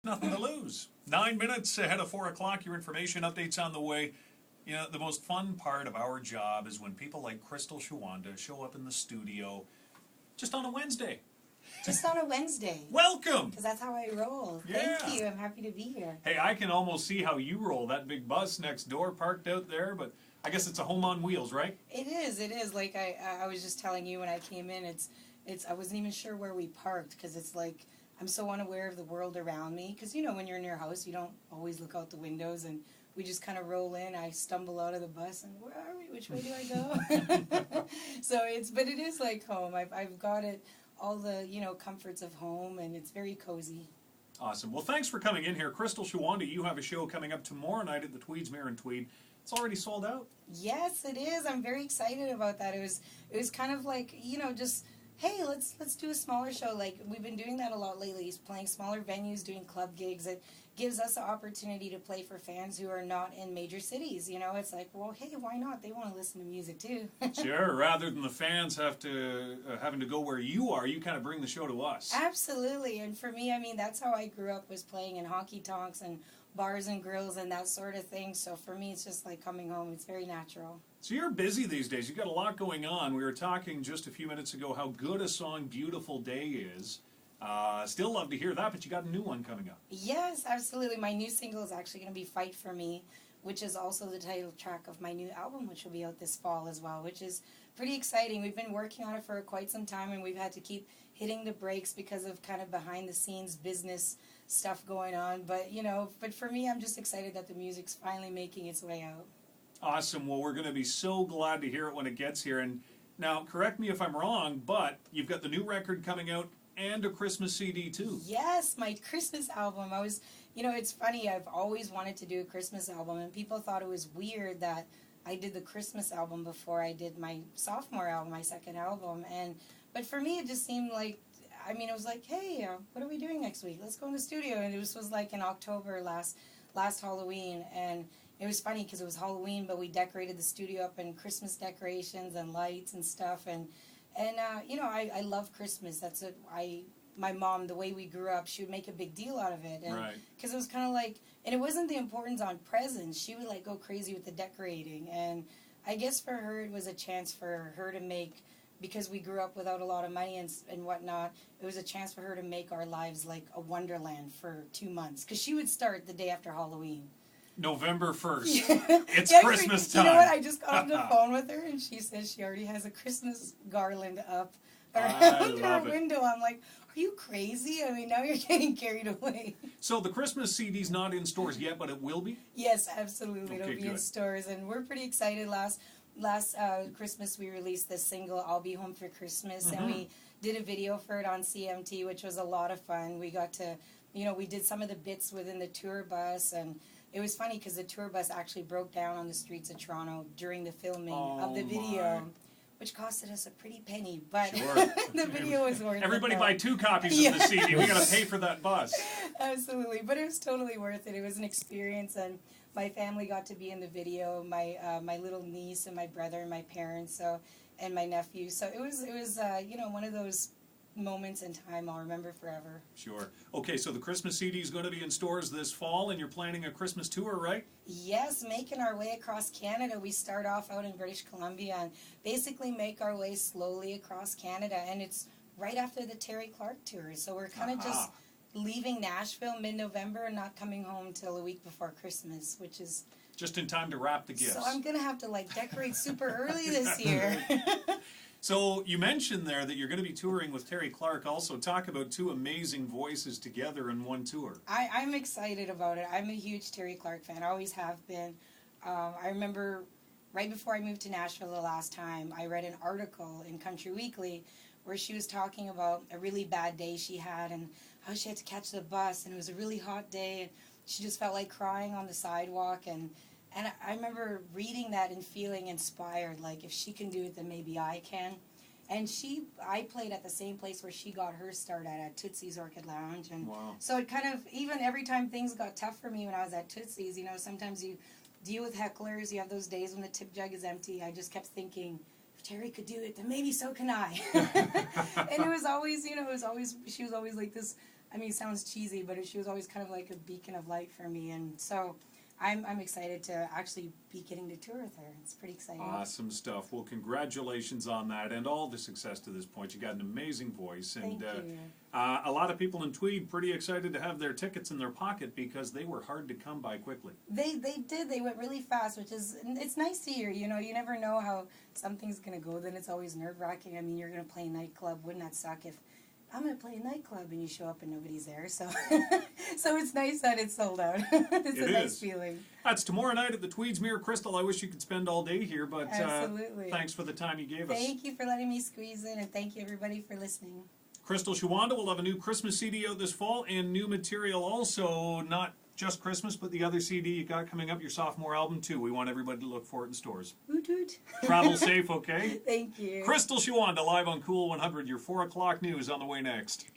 Nothing to lose. 9 minutes ahead of 4 o'clock, your information updates on the way. You know, the most fun part of our job is when people like Crystal Shawanda show up in the studio just on a Wednesday. Just on a Wednesday. Welcome! Because that's how I roll. Yeah. Thank you. I'm happy to be here. Hey, I can almost see how you roll. That big bus next door parked out there, but I guess it's a home on wheels, right? It is. It is. Like I was just telling you when I came in, it's. I wasn't even sure where we parked because it's like I'm so unaware of the world around me. Because you know when you're in your house, you don't always look out the windows, and we just kind of roll in. I stumble out of the bus, and where are we? Which way do I go? So but it is like home. I've got it. All the comforts of home, and it's very cozy. Awesome. Well, thanks for coming in here. Crystal Shawanda, you have a show coming up tomorrow night at the Tweedsmuir and Tweed. It's already sold out. Yes, it is. I'm very excited about that. It was kind of like, just, hey, let's do a smaller show. Like, we've been doing that a lot lately, playing smaller venues, doing club gigs. It gives us the opportunity to play for fans who are not in major cities. It's like, well, hey, why not? They want to listen to music too. Sure. Rather than the fans having to go where you are, you kind of bring the show to us. Absolutely. And for me, that's how I grew up, was playing in honky tonks and bars and grills and that sort of thing. So for me, it's just like coming home. It's very natural. So you're busy these days. You've got a lot going on. We were talking just a few minutes ago how good a song Beautiful Day is. Still love to hear that, but you got a new one coming up. Yes, absolutely. My new single is actually going to be Fight For Me, which is also the title track of my new album, which will be out this fall as well, which is pretty exciting. We've been working on it for quite some time, and we've had to keep hitting the brakes because of kind of behind-the-scenes business stuff going on. But, but for me, I'm just excited that the music's finally making its way out. Awesome. Well, we're going to be so glad to hear it when it gets here. And now, correct me if I'm wrong, but you've got the new record coming out and a Christmas CD, too. Yes, my Christmas album. It's funny, I've always wanted to do a Christmas album, and people thought it was weird that I did the Christmas album before I did my sophomore album, my second album. But for me, it just seemed like, it was like, hey, what are we doing next week? Let's go in the studio. And it was like in October last Halloween, and it was funny because it was Halloween, but we decorated the studio up in Christmas decorations and lights and stuff, and I love Christmas. That's it. My mom, the way we grew up, she would make a big deal out of it. Right. Because it was kind of like, and it wasn't the importance on presents. She would go crazy with the decorating. And I guess for her, it was a chance for her to make, because we grew up without a lot of money and whatnot, it was a chance for her to make our lives like a wonderland for 2 months. Because she would start the day after Halloween. November 1st. It's yeah, Christmas time. You know what? I just got on the phone with her, and she says she already has a Christmas garland up around her window. I'm like, are you crazy? Now you're getting carried away. So the Christmas CD's not in stores yet, but it will be? Yes, absolutely. Okay, It'll be in stores, and we're pretty excited. Last Christmas, we released this single, I'll Be Home for Christmas, and we did a video for it on CMT, which was a lot of fun. We got to, we did some of the bits within the tour bus, and it was funny because the tour bus actually broke down on the streets of Toronto during the filming of the video, which costed us a pretty penny, but sure. The video was worth it. Everybody buy 2 copies of the CD. We got to pay for that bus. Absolutely, but it was totally worth it. It was an experience, and my family got to be in the video. My little niece and my brother and my parents, and my nephew. So it was one of those moments in time I'll remember forever. Sure. Okay, so the Christmas CD is going to be in stores this fall, and you're planning a Christmas tour, right? Yes, making our way across Canada. We start off out in British Columbia and basically make our way slowly across Canada, and it's right after the Terry Clark tour. So we're kind of just leaving Nashville mid-November and not coming home till a week before Christmas, which is just in time to wrap the gifts. So I'm going to have to decorate super early this year. So you mentioned there that you're going to be touring with Terry Clark also. Talk about 2 amazing voices together in one tour. I'm excited about it. I'm a huge Terry Clark fan. I always have been. I remember right before I moved to Nashville the last time, I read an article in Country Weekly where she was talking about a really bad day she had and how she had to catch the bus, and it was a really hot day, and she just felt like crying on the sidewalk, and I remember reading that and feeling inspired, like if she can do it, then maybe I can. And I played at the same place where she got her start at Tootsie's Orchid Lounge. And wow. So it kind of, even every time things got tough for me when I was at Tootsie's, sometimes you deal with hecklers, you have those days when the tip jug is empty. I just kept thinking, if Terry could do it, then maybe so can I. And it was always, she was always like this I mean, it sounds cheesy, but she was always kind of like a beacon of light for me. And so I'm excited to actually be getting to tour with her. It's pretty exciting. Awesome stuff. Well, congratulations on that and all the success to this point. You got an amazing voice. And Thank you. a lot of people in Tweed pretty excited to have their tickets in their pocket because they were hard to come by quickly. They did. They went really fast, which is, it's nice to hear. You know, you never know how something's going to go. Then it's always nerve-wracking. I mean, you're going to play a nightclub. Wouldn't that suck if I'm going to play a nightclub and you show up and nobody's there? So so it's nice that it's sold out. It's a nice feeling. That's tomorrow night at the Tweedsmuir. Crystal, I wish you could spend all day here, but Absolutely. Thanks for the time you gave us. Thank you for letting me squeeze in, and thank you, everybody, for listening. Crystal Shawanda will have a new Christmas CD out this fall and new material also, not just Christmas, but the other CD you got coming up, your sophomore album too. We want everybody to look for it in stores. Hoot hoot. Travel safe, okay? Thank you. Crystal Shawanda live on Cool 100. Your 4 o'clock news on the way next.